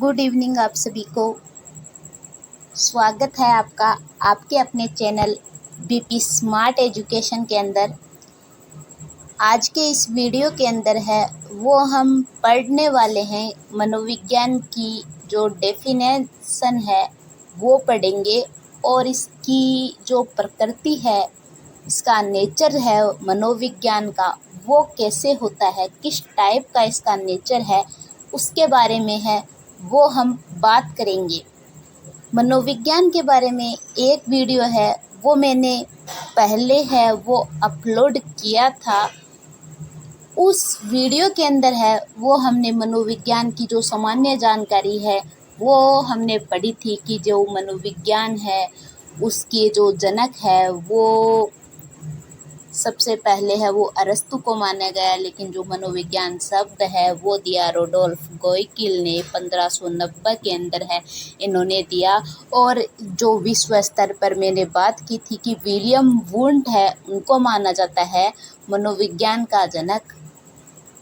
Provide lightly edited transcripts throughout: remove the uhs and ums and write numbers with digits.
Good evening आप सभी को। स्वागत है आपका आपके अपने चैनल बीपी स्मार्ट एजुकेशन के अंदर। आज के इस वीडियो के अंदर है वो हम पढ़ने वाले हैं मनोविज्ञान की जो डेफिनेशन है वो पढ़ेंगे और इसकी जो प्रकृति है, इसका नेचर है मनोविज्ञान का, वो कैसे होता है, किस टाइप का इसका नेचर है, उसके बारे में है वो हम बात करेंगे। मनोविज्ञान के बारे में एक वीडियो है वो मैंने पहले है वो अपलोड किया था। उस वीडियो के अंदर है वो हमने मनोविज्ञान की जो सामान्य जानकारी है वो हमने पढ़ी थी कि जो मनोविज्ञान है उसके जो जनक है वो सबसे पहले है वो अरस्तु को माना गया, लेकिन जो मनोविज्ञान शब्द है वो दिया रुडोल्फ गोइकिल ने 1590 के अंदर है इन्होंने दिया। और जो विश्व स्तर पर मैंने बात की थी कि विलियम वुंट है उनको माना जाता है मनोविज्ञान का जनक,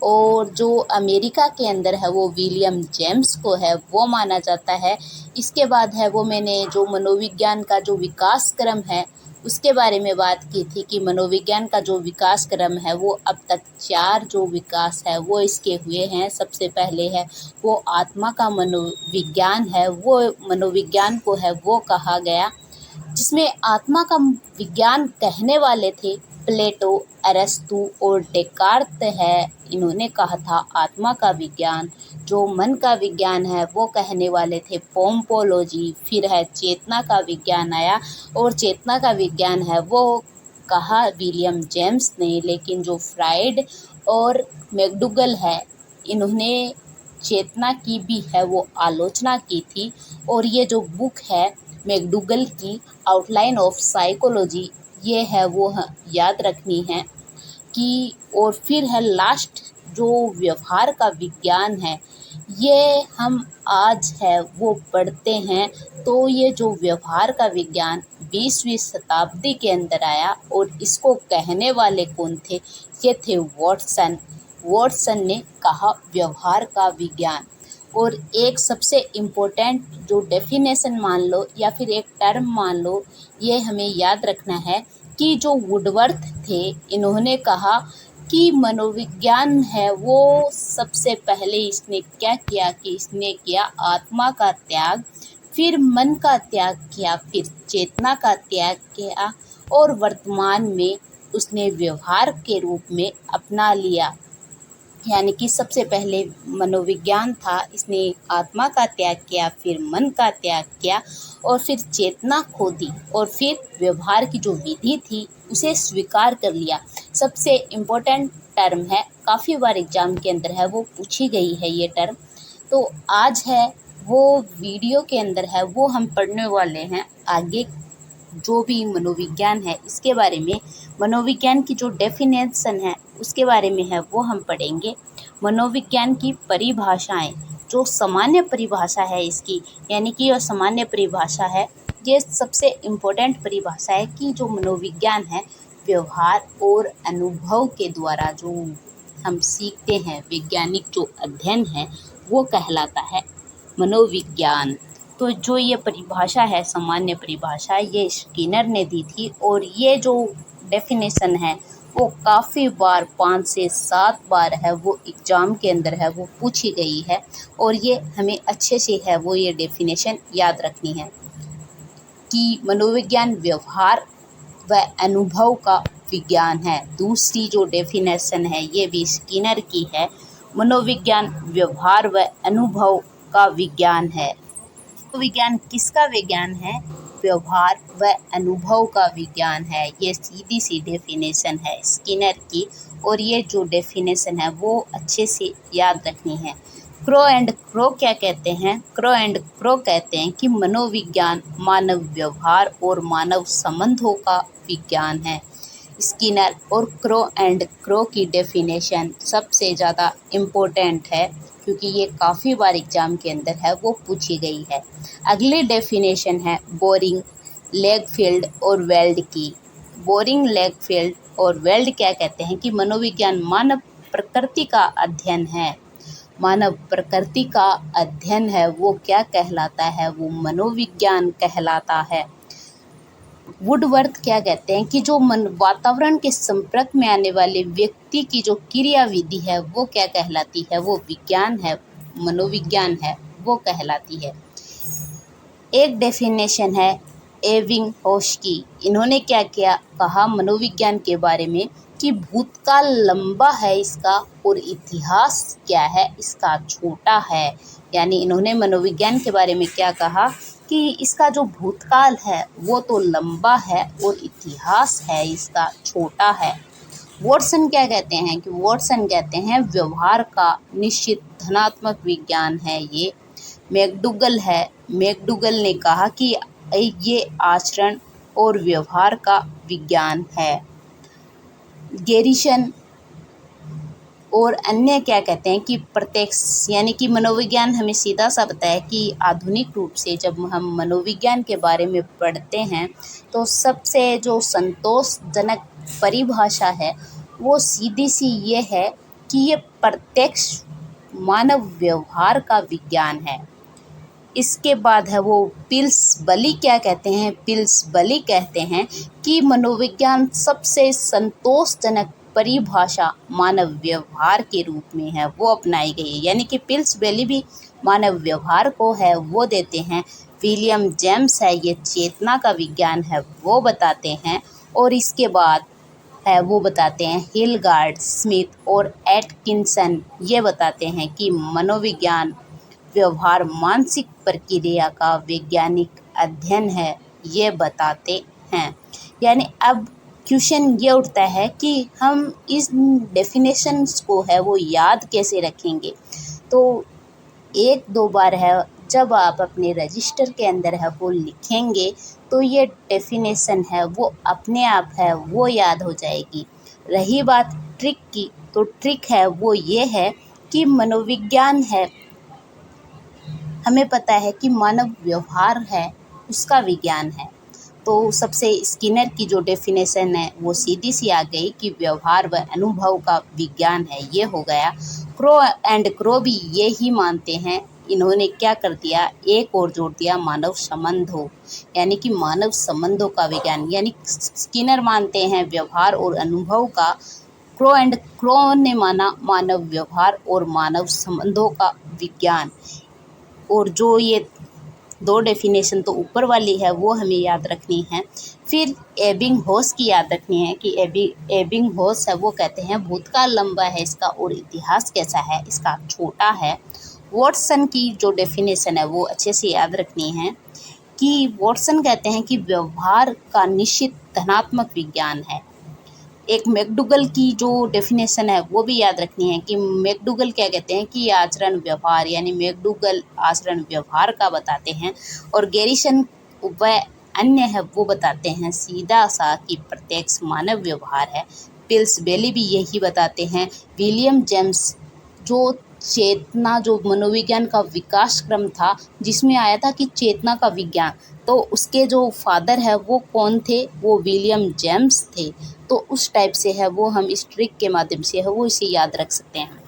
और जो अमेरिका के अंदर है वो विलियम जेम्स को है वो माना जाता है। इसके बाद है वो मैंने जो मनोविज्ञान का जो विकास क्रम है उसके बारे में बात की थी कि मनोविज्ञान का जो विकास क्रम है वो अब तक 4 जो विकास है वो इसके हुए हैं। सबसे पहले है वो आत्मा का मनोविज्ञान है, वो मनोविज्ञान को है वो कहा गया, जिसमें आत्मा का विज्ञान कहने वाले थे प्लेटो, अरस्तु और डेकार्त है। इन्होंने कहा था आत्मा का विज्ञान। जो मन का विज्ञान है वो कहने वाले थे पोम्पोलॉजी। फिर है चेतना का विज्ञान आया और चेतना का विज्ञान है वो कहा विलियम जेम्स ने, लेकिन जो फ्राइड और मैकडूगल है इन्होंने चेतना की भी है वो आलोचना की थी। और ये जो बुक है मैकडूगल की आउटलाइन ऑफ साइकोलॉजी, ये है वो याद रखनी है कि। और फिर है लास्ट जो व्यवहार का विज्ञान है ये हम आज है वो पढ़ते हैं। तो ये जो व्यवहार का विज्ञान 20वीं शताब्दी के अंदर आया और इसको कहने वाले कौन थे, ये थे वॉटसन। वॉटसन ने कहा व्यवहार का विज्ञान। और एक सबसे इम्पोर्टेंट जो डेफिनेशन मान लो या फिर एक टर्म मान लो, ये हमें याद रखना है कि जो वुडवर्थ थे इन्होंने कहा कि मनोविज्ञान है वो सबसे पहले इसने क्या किया कि इसने किया आत्मा का त्याग, फिर मन का त्याग किया, फिर चेतना का त्याग किया और वर्तमान में उसने व्यवहार के रूप में अपना लिया। यानी कि सबसे पहले मनोविज्ञान था, इसने आत्मा का त्याग किया, फिर मन का त्याग किया और फिर चेतना खो दी और फिर व्यवहार की जो विधि थी उसे स्वीकार कर लिया। सबसे इम्पोर्टेंट टर्म है, काफ़ी बार एग्जाम के अंदर है वो पूछी गई है ये टर्म। तो आज है वो वीडियो के अंदर है वो हम पढ़ने वाले हैं आगे जो भी मनोविज्ञान है इसके बारे में। मनोविज्ञान की जो डेफिनेशन है उसके बारे में है वो हम पढ़ेंगे। मनोविज्ञान की परिभाषाएं, जो सामान्य परिभाषा है इसकी, यानी कि यह सामान्य परिभाषा है, ये सबसे इम्पोर्टेंट परिभाषा है कि जो मनोविज्ञान है व्यवहार और अनुभव के द्वारा जो हम सीखते हैं, वैज्ञानिक जो अध्ययन है वो कहलाता है मनोविज्ञान। तो जो ये परिभाषा है सामान्य परिभाषा, ये स्किनर ने दी थी और ये जो डेफिनेशन है वो काफ़ी बार 5 से 7 बार है वो एग्ज़ाम के अंदर है वो पूछी गई है। और ये हमें अच्छे से है वो ये डेफिनेशन याद रखनी है कि मनोविज्ञान व्यवहार व अनुभव का विज्ञान है। दूसरी जो डेफिनेशन है ये भी स्किनर की है, मनोविज्ञान व्यवहार व अनुभव का विज्ञान है। विज्ञान किसका विज्ञान है? व्यवहार व अनुभव का विज्ञान है। ये सीधी सी डेफिनेशन है स्किनर की और ये जो डेफिनेशन है वो अच्छे से याद रखनी है। क्रो एंड क्रो क्या कहते हैं? क्रो एंड क्रो कहते हैं कि मनोविज्ञान मानव व्यवहार और मानव संबंधों का विज्ञान है। स्किनर और क्रो एंड क्रो की डेफिनेशन सबसे ज़्यादा इम्पोर्टेंट है क्योंकि ये काफ़ी बार एग्जाम के अंदर है वो पूछी गई है। अगली डेफिनेशन है बोरिंग, लेगफील्ड और वेल्ड की। बोरिंग, लेगफील्ड और वेल्ड क्या कहते हैं कि मनोविज्ञान मानव प्रकृति का अध्ययन है। मानव प्रकृति का अध्ययन है वो क्या कहलाता है, वो मनोविज्ञान कहलाता है। वुडवर्थ क्या कहते हैं कि जो वातावरण के संपर्क में आने वाले व्यक्ति की जो क्रिया विधि है वो क्या कहलाती है, वो विज्ञान है, मनोविज्ञान है, वो कहलाती है। एक डेफिनेशन है एबिंगहॉस की। इन्होंने क्या किया कहा मनोविज्ञान के बारे में कि भूतकाल लंबा है इसका और इतिहास क्या है इसका छोटा है। यानी इन्होंने मनोविज्ञान के बारे में क्या कहा कि इसका जो भूतकाल है वो तो लंबा है और इतिहास है इसका छोटा है। वॉटसन क्या कहते हैं कि वॉटसन कहते हैं व्यवहार का निश्चित धनात्मक विज्ञान है ये। मैकडूगल ने कहा कि ये आचरण और व्यवहार का विज्ञान है। गैरिसन और अन्य क्या कहते हैं कि प्रत्यक्ष यानी कि मनोविज्ञान हमें सीधा सा बताया कि आधुनिक रूप से जब हम मनोविज्ञान के बारे में पढ़ते हैं तो सबसे जो संतोषजनक परिभाषा है वो सीधी सी ये है कि ये प्रत्यक्ष मानव व्यवहार का विज्ञान है। इसके बाद है वो पिल्सबली क्या कहते हैं, पिल्सबली कहते हैं कि मनोविज्ञान सबसे संतोषजनक परिभाषा मानव व्यवहार के रूप में है वो अपनाई गई है। यानी कि पिल्सबली भी मानव व्यवहार को है वो देते हैं। विलियम जेम्स है ये चेतना का विज्ञान है वो बताते हैं। और इसके बाद है वो बताते हैं हिलगार्ड, स्मिथ और एटकिंसन ये बताते हैं कि मनोविज्ञान व्यवहार मानसिक प्रक्रिया का वैज्ञानिक अध्ययन है ये बताते हैं। यानी अब क्वेश्चन ये उठता है कि हम इस डेफिनेशंस को है वो याद कैसे रखेंगे। तो एक दो बार है जब आप अपने रजिस्टर के अंदर है वो लिखेंगे तो ये डेफिनेशन है वो अपने आप है वो याद हो जाएगी। रही बात ट्रिक की तो ट्रिक है वो ये है कि मनोविज्ञान है हमें पता है कि मानव व्यवहार है उसका विज्ञान है। तो सबसे स्किनर की जो डेफिनेशन है वो सीधी सी आ गई कि व्यवहार व अनुभव का विज्ञान है ये हो गया। क्रो भी ये ही मानते हैं। इन्होंने क्या कर दिया एक और जोड़ दिया मानव संबंधों यानी कि मानव संबंधों का विज्ञान। यानी स्किनर मानते हैं व्यवहार और अनुभव का, क्रो ने माना मानव व्यवहार और मानव संबंधों का विज्ञान। और जो ये दो डेफिनेशन तो ऊपर वाली है वो हमें याद रखनी है। फिर एबिंगहॉस की याद रखनी है कि एबिंगहॉस है वो कहते हैं भूतकाल लंबा है इसका और इतिहास कैसा है इसका छोटा है। वॉटसन की जो डेफिनेशन है वो अच्छे से याद रखनी है कि वॉटसन कहते हैं कि व्यवहार का निश्चित धनात्मक विज्ञान है। एक मैकडूगल की जो डेफिनेशन है वो भी याद रखनी है कि मैकडूगल क्या कहते हैं कि आचरण व्यवहार यानी मैकडूगल आचरण व्यवहार का बताते हैं। और गैरिसन व अन्य है वो बताते हैं सीधा सा कि प्रत्यक्ष मानव व्यवहार है। पिल्सबेली भी यही बताते हैं। विलियम जेम्स जो चेतना जो मनोविज्ञान का विकास क्रम था जिसमें आया था कि चेतना का विज्ञान, तो उसके जो फादर है वो कौन थे, वो विलियम जेम्स थे। तो उस टाइप से है वो हम इस ट्रिक के माध्यम से है वो इसे याद रख सकते हैं।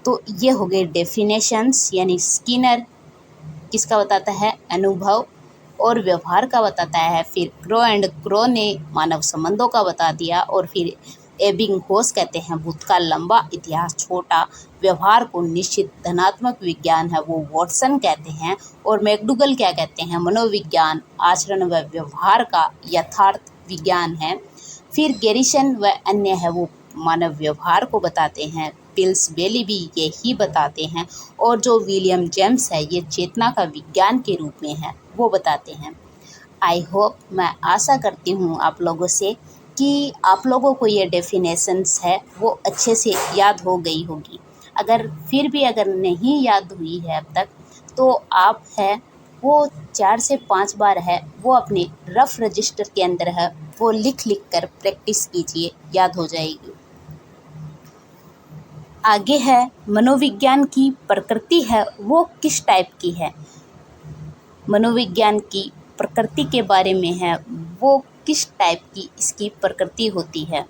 तो ये हो गए डेफिनेशंस। यानी स्किनर किसका बताता है अनुभव और व्यवहार का बताता है। फिर क्रो ने मानव संबंधों का बता दिया। और फिर एबिंगहॉस कहते हैं भूतकाल लंबा इतिहास छोटा, व्यवहार को निश्चित धनात्मक विज्ञान है वो वॉटसन कहते हैं। और मैकडूगल क्या कहते हैं मनोविज्ञान आचरण व व्यवहार का यथार्थ विज्ञान है। फिर गैरिसन व अन्य है वो मानव व्यवहार को बताते हैं। पिल्सबेली भी यही बताते हैं। और जो विलियम जेम्स है ये चेतना का विज्ञान के रूप में है वो बताते हैं। आई होप मैं आशा करती हूँ आप लोगों से कि आप लोगों को ये डेफिनेशंस है वो अच्छे से याद हो गई होगी। अगर फिर भी अगर नहीं याद हुई है अब तक तो आप है वो 4 से 5 बार है वो अपने रफ रजिस्टर के अंदर है वो लिख कर प्रैक्टिस कीजिए, याद हो जाएगी। आगे है मनोविज्ञान की प्रकृति है वो किस टाइप की है। मनोविज्ञान की प्रकृति के बारे में है वो किस टाइप की इसकी प्रकृति होती है।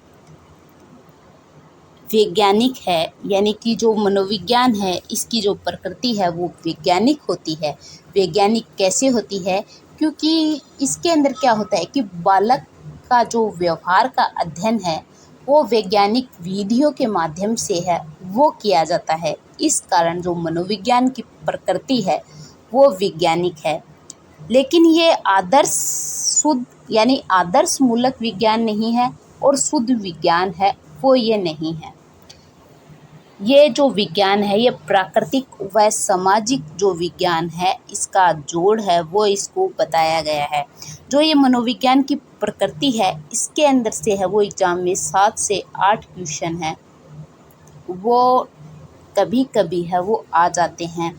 वैज्ञानिक है, यानी कि जो मनोविज्ञान है इसकी जो प्रकृति है वो वैज्ञानिक होती है। वैज्ञानिक कैसे होती है? क्योंकि इसके अंदर क्या होता है कि बालक का जो व्यवहार का अध्ययन है वो वैज्ञानिक विधियों के माध्यम से है वो किया जाता है। इस कारण जो मनोविज्ञान की प्रकृति है वो वैज्ञानिक है। लेकिन ये आदर्श शुद्ध यानी आदर्श मूलक विज्ञान नहीं है और शुद्ध विज्ञान है वो ये नहीं है। ये जो विज्ञान है ये प्राकृतिक व सामाजिक जो विज्ञान है इसका जोड़ है वो इसको बताया गया है। जो ये मनोविज्ञान की प्रकृति है इसके अंदर से है वो एग्जाम में 7 से 8 क्वेश्चन है वो कभी कभी है वो आ जाते हैं,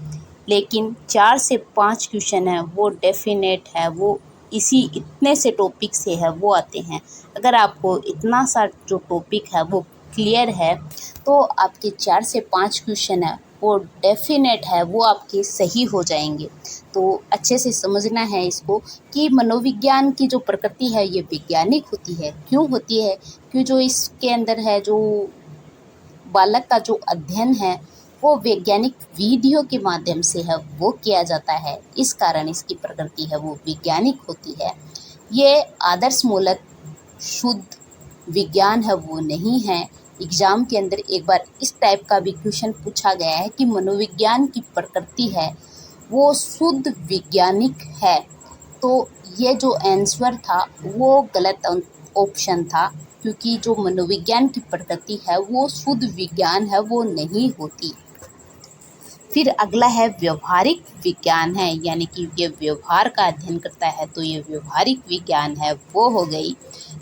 लेकिन 4 से 5 क्वेश्चन है वो डेफिनेट है वो इतने से टॉपिक से है वो आते हैं। अगर आपको इतना सा जो टॉपिक है वो क्लियर है तो आपके 4 से 5 क्वेश्चन है वो डेफिनेट है वो आपके सही हो जाएंगे। तो अच्छे से समझना है इसको कि मनोविज्ञान की जो प्रकृति है ये वैज्ञानिक होती है। क्यों होती है? क्यों जो इसके अंदर है जो बालक का जो अध्ययन है वो वैज्ञानिक विधियों के माध्यम से है वो किया जाता है। इस कारण इसकी प्रकृति है वो वैज्ञानिक होती है। ये आदर्श मूलक शुद्ध विज्ञान है वो नहीं है। एग्जाम के अंदर एक बार इस टाइप का भी क्वेश्चन पूछा गया है कि मनोविज्ञान की प्रकृति है वो शुद्ध वैज्ञानिक है, तो ये जो आंसर था वो गलत ऑप्शन था, क्योंकि जो मनोविज्ञान की प्रकृति है वो शुद्ध विज्ञान है वो नहीं होती। फिर अगला है व्यवहारिक विज्ञान है, यानी कि ये व्यवहार का अध्ययन करता है तो ये व्यवहारिक विज्ञान है वो हो गई।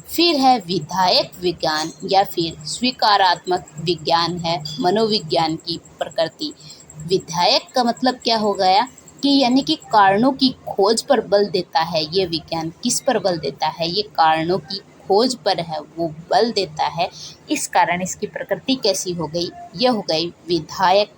फिर है विधायक विज्ञान या फिर स्वीकारात्मक विज्ञान है मनोविज्ञान की प्रकृति। विधायक का मतलब क्या हो गया कि यानी कि कारणों की खोज पर बल देता है ये विज्ञान। किस पर बल देता है? ये कारणों की खोज पर है वो बल देता है। इस कारण इसकी प्रकृति कैसी हो गई? ये हो गई विधायक।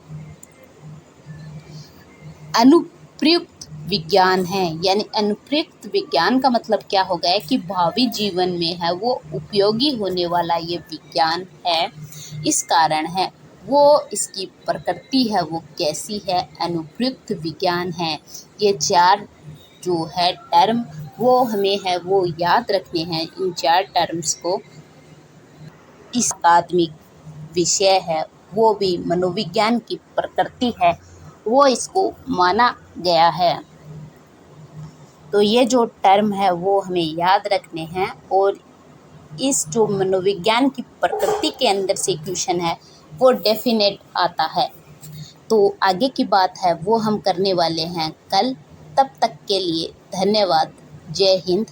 अनुप्रयुक्त विज्ञान है, यानी अनुप्रयुक्त विज्ञान का मतलब क्या हो गया कि भावी जीवन में है वो उपयोगी होने वाला ये विज्ञान है। इस कारण है वो इसकी प्रकृति है वो कैसी है? अनुप्रयुक्त विज्ञान है। ये 4 जो है टर्म वो हमें है वो याद रखने हैं। इन 4 टर्म्स को इस अकादमिक विषय है वो भी मनोविज्ञान की प्रकृति है वो इसको माना गया है। तो ये जो टर्म है वो हमें याद रखने हैं और इस जो मनोविज्ञान की प्रकृति के अंदर से क्वेश्चन है वो डेफिनेट आता है। तो आगे की बात है वो हम करने वाले हैं कल। तब तक के लिए धन्यवाद। जय हिंद।